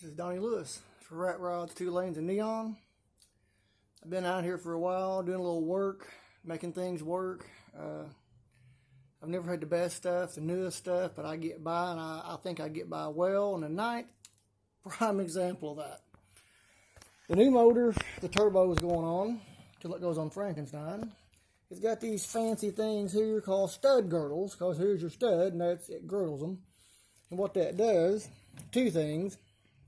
This is Donnie Lewis for Rat Rods, 2 Lanes, and Neon. I've been out here for a while doing a little work, making things work. I've never had the best stuff, the newest stuff, but I get by, and I think I get by well. And tonight, prime example of that. The new motor, the turbo is going on till it goes on Frankenstein. It's got these fancy things here called stud girdles, because here's your stud, and it girdles them. And what that does, 2 things.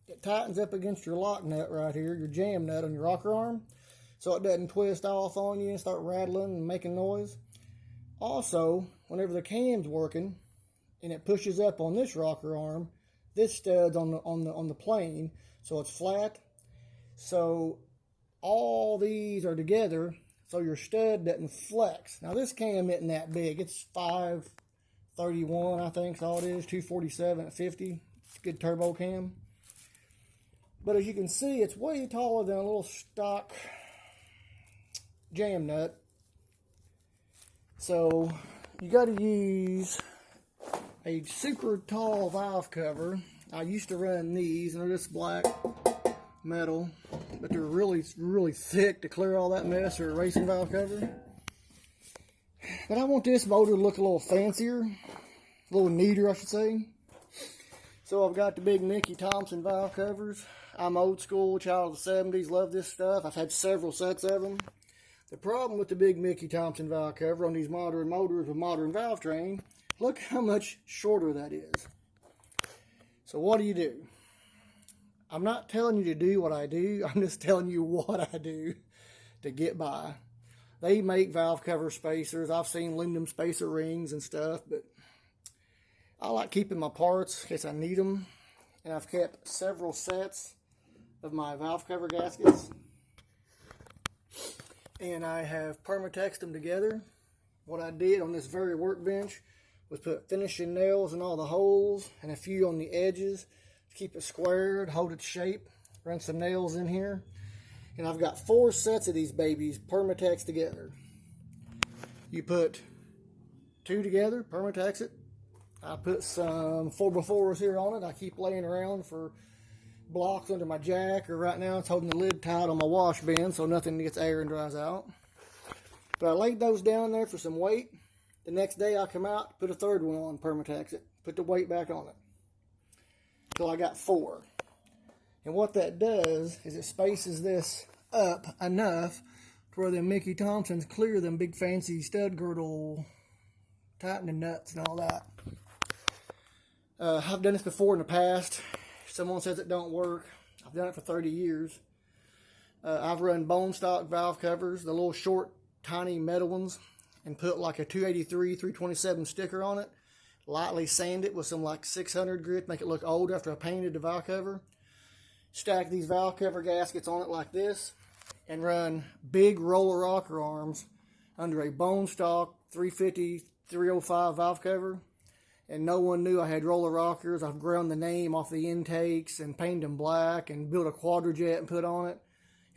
It tightens up against your lock nut right here, your jam nut on your rocker arm, so it doesn't twist off on you and start rattling and making noise. Also, whenever the cam's working and it pushes up on this rocker arm, this stud's on the plane, so it's flat. So all these are together, so your stud doesn't flex. Now this cam isn't that big. It's 531, I think, is all it is. 247 at 50. It's a good turbo cam. But as you can see, it's way taller than a little stock jam nut. So you got to use a super tall valve cover. I used to run these, and they're just black metal, but they're really, really thick to clear all that mess, or a racing valve cover. But I want this motor to look a little fancier, a little neater, I should say. So I've got the big Mickey Thompson valve covers. I'm old school, child of the 70s, love this stuff. I've had several sets of them. The problem with the big Mickey Thompson valve cover on these modern motors with modern valve train, look how much shorter that is. So what do? I'm not telling you to do what I do, I'm just telling you what I do to get by. They make valve cover spacers. I've seen aluminum spacer rings and stuff, but I like keeping my parts in case I need them. And I've kept several sets of my valve cover gaskets. And I have permatexed them together. What I did on this very workbench was put finishing nails in all the holes and a few on the edges to keep it squared, hold its shape. Run some nails in here. And I've got 4 sets of these babies permatexed together. You put 2 together, permatex it. I put some 4x4s here on it. I keep laying around for blocks under my jack, or right now it's holding the lid tight on my wash bin so nothing gets air and dries out. But I laid those down there for some weight. The next day I come out, put a 3rd one on, permatex it, put the weight back on it. So I got 4. And what that does is it spaces this up enough to where them Mickey Thompsons clear them big fancy stud girdle tightening nuts and all that. I've done this before in the past. Someone says it don't work. I've done it for 30 years. I've run bone stock valve covers, the little short, tiny metal ones, and put like a 283, 327 sticker on it. Lightly sand it with some like 600 grit, make it look old after I painted the valve cover. Stack these valve cover gaskets on it like this, and run big roller rocker arms under a bone stock 350, 305 valve cover. And no one knew I had roller rockers. I've ground the name off the intakes and painted them black and built a quadrajet and put on it.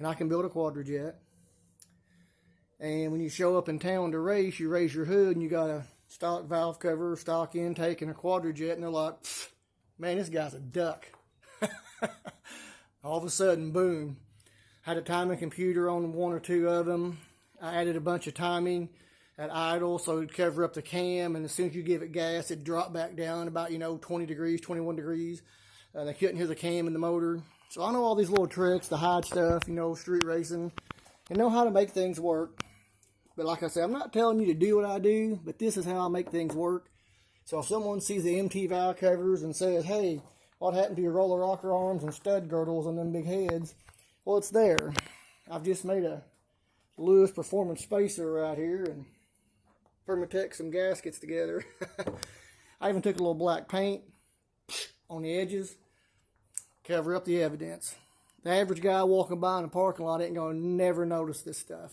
And I can build a quadrajet. And when you show up in town to race, you raise your hood and you got a stock valve cover, stock intake, and a quadrajet. And they're like, man, this guy's a duck. All of a sudden, boom. I had a timing computer on 1 or 2 of them. I added a bunch of timing at idle, so it'd cover up the cam, and as soon as you give it gas, it'd drop back down about, 20 degrees, 21 degrees. They couldn't hear the cam in the motor. So I know all these little tricks, the hide stuff, street racing, and know how to make things work. But like I said, I'm not telling you to do what I do, but this is how I make things work. So if someone sees the MT valve covers and says, hey, what happened to your roller rocker arms and stud girdles on them big heads? Well, it's there. I've just made a Lewisperformance spacer right here, and permatex some gaskets together. I even took a little black paint on the edges, cover up the evidence. The average guy walking by in the parking lot ain't going to never notice this stuff.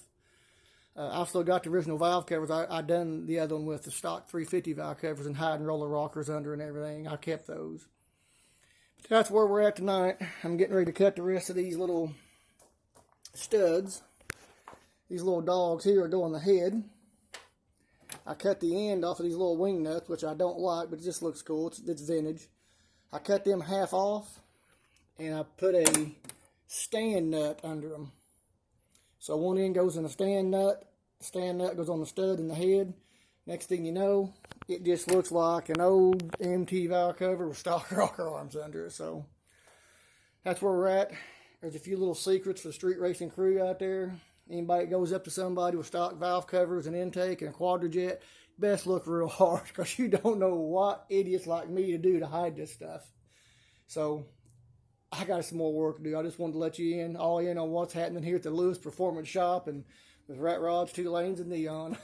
I've still got the original valve covers. I done the other one with the stock 350 valve covers and hiding roller rockers under and everything. I kept those. But that's where we're at tonight. I'm getting ready to cut the rest of these little studs. These little dogs here are going the head. I cut the end off of these little wing nuts, which I don't like, but it just looks cool. It's vintage. I cut them half off, and I put a stand nut under them. So one end goes in the stand nut goes on the stud in the head. Next thing you know, it just looks like an old MT valve cover with stock rocker arms under it. So that's where we're at. There's a few little secrets for the street racing crew out there. Anybody that goes up to somebody with stock valve covers and intake and a quadrajet, best look real hard, because you don't know what idiots like me to do to hide this stuff. So I got some more work to do. I just wanted to let you all in on what's happening here at the Lewisperformance shop, and with rat rods, 2 lanes, and neon.